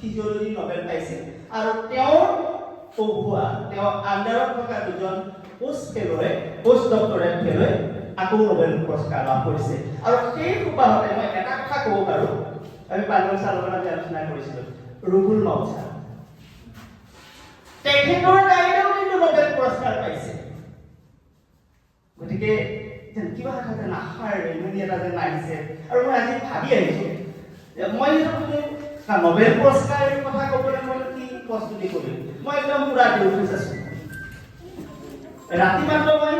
Physiology novel পাইছিল আৰু তেওঁৰ আণ্ডাৰত থকা দুজন পোষ্ট ডক্টৰেট ফেলোৱে আকৌ নবেল পুৰস্কাৰ লাভ কৰিছে আৰু সেই সুবাহতে মই এটা কথা ক'ব পাৰোঁ আমি পানবল চালকত আলোচনা কৰিছিলোঁ ৰুবুল মাউছা তেখেতৰ গাইডেও কিন্তু নবেল পুৰস্কাৰ পাইছে গতিকে কিবা এটা নাখাৰ ৰেমনি এটা যেন আহিছে আৰু মই আজি ভাবি আহিছোঁ যে মই নবেল পুৰস্কাৰৰ কথা ক'বলৈ মই কি প্ৰস্তুতি কৰিম মই একদম পুৰা ডিউটিত আছোঁ ৰাতি মাত্ৰ মই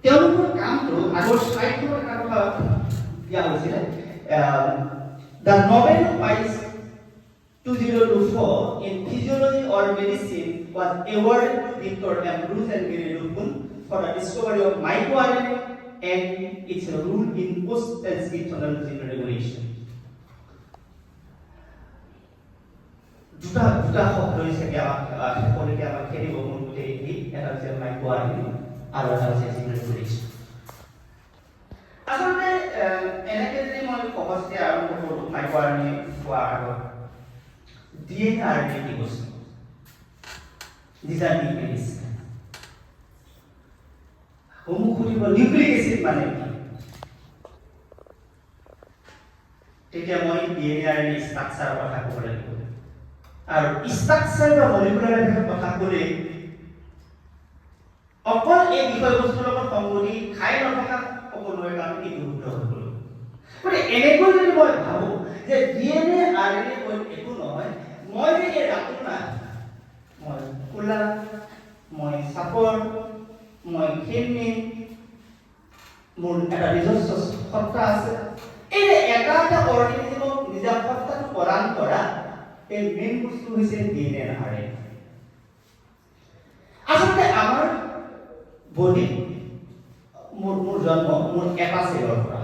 তেওঁলোকৰ কামটো আগৰ স্লাইডখনৰ এটা কথা দিয়া হৈছিলে the Nobel prize 2024 in physiology or medicine was awarded to Victor M. Bruce and Gary Lupin for the discovery of microRNA and its role in post-transcriptional gene regulation. দুটা শব্দ হিচাপে সকলোকে আমাক খেলিব মন গোটেই এটা হৈছে microRNA আৰু এটা হৈছে gene regulation. আচলতে এনেকে যদি মই সহজতে আৰম্ভ কৰোঁ microRNA কোৱাৰ আগত DNA RNA কি বস্তু these are nucleic nucleic acid মানে কি তেতিয়া মই DNA RNA স্ট্রাকচার কথা ক'ব লাগিব আৰু স্ট্ৰাকচাৰ বা মলিকুলাৰ কথা ক'লে অকল এই বিষয়বস্তুৰ লগত সংগতি খাই নথকা সকলোৰে কাৰণে কি গুৰুত্ব হ'ব গতিকে এনেকৈ যদি মই ভাবোঁ যে DNA RNA একো নহয় মই যে এই ৰাখোঁ না মই কোলা মই চাপৰ মই খেলমি মোৰ এটা নিজস্ব সত্তা আছে এই এটা অৰ্গেনিজমক নিজা সত্তাটো প্ৰদান কৰা এই মেইন বস্তু হৈছে DNA RNA আচলতে আমাৰ বডি মোৰ জন্ম মোৰ এটা চেলৰ পৰা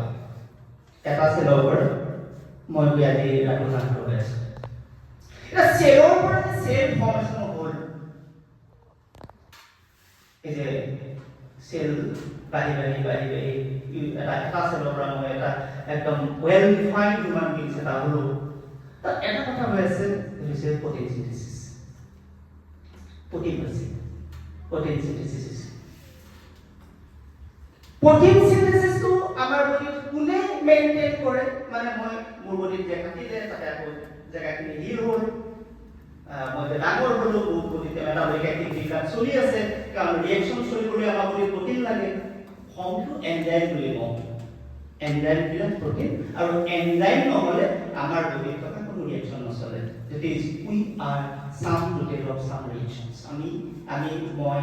মই আজি আলোচনা কৰি আছোঁ এটা চেলৰ পৰা চেল ফৰ্মেশ্যন হ'ল এই যে সেল বাঢ়ি এটা সেলৰ পৰা মই এটা একদম ৱেল ডিফাইন্ড হিউম্যান বিংছ এটা হলো তাত এটা কথা হৈ আছে হৈছে প্ৰটিন সিনথেসিস প্ৰটিন সিনথেসিসটো আমাৰ বডিত কোনে মেইনটেইন কৰে মানে মই মোৰ বডিত যে কাটিলে তাতে আকৌ জেগাখিনি হিল হ'ল মই ডাঙৰ হলো বডিতে মেটাবলিক এক্টিভিটি চলি আছে কাৰণ ৰিয়েকশন চলিবলৈ আমাৰ বডিত প্ৰটিন লাগে ফৰ্মটো এনজাইম বুলি কওঁ এনজাইম বিলাক প্ৰটিন আৰু এনজাইম নহ'লে আমাৰ বডিত থকা কোনো ৰিয়েকশন নচলে that is we are sum total of some reactions আমি মই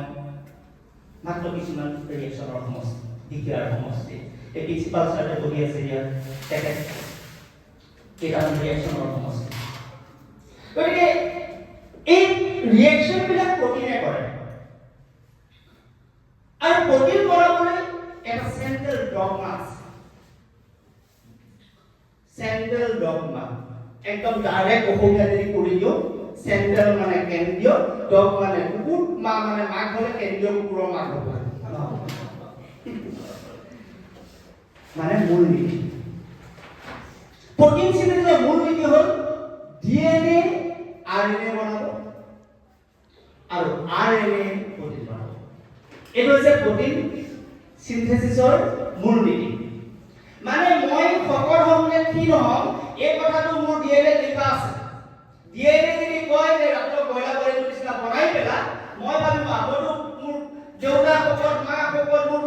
মাত্ৰ কিছুমান ৰিয়েকশনৰ সমষ্টি বিক্ৰিয়াৰ সমষ্টি এই প্ৰিন্সিপাল চাৰ্টে বহি আছে ইয়াত তেখেত কেইটামান ৰিয়েকশনৰ সমষ্টি গতিকে এই ৰিয়েকশন বিলাক প্ৰটিনে কৰে আৰু প্ৰটিন কৰাবলৈ এটা সেন্ট্ৰাল ডগমা একদম ডাইৰেক্ট অসমীয়া যদি কৰি দিও সেন্ট্ৰাল মানে কেন্দ্ৰীয় ডগ মানে কুকুৰ মা মানে মাক হলে কেন্দ্ৰীয় কুকুৰৰ মাক হ'ব মানে মূল নীতি প্ৰটিন সিনথেসিসৰ মূল নীতি হ'ল DNA RNA বনাব আৰু RNA প্ৰটিন বনাব এইটো হৈছে প্ৰটিন সিনথেসিসৰ মূল নীতি মানে মই ফকৰ হ'লে কি নহম এই কথাটো মোৰ DNA লিখা আছে DNA যদি কয় যে ৰাত্ৰ বইলা কৰি নিচিনা বনাই পেলা মই ভাবিম আগতো মোৰ দেউতা ফকৰ মা ফকৰ মোৰ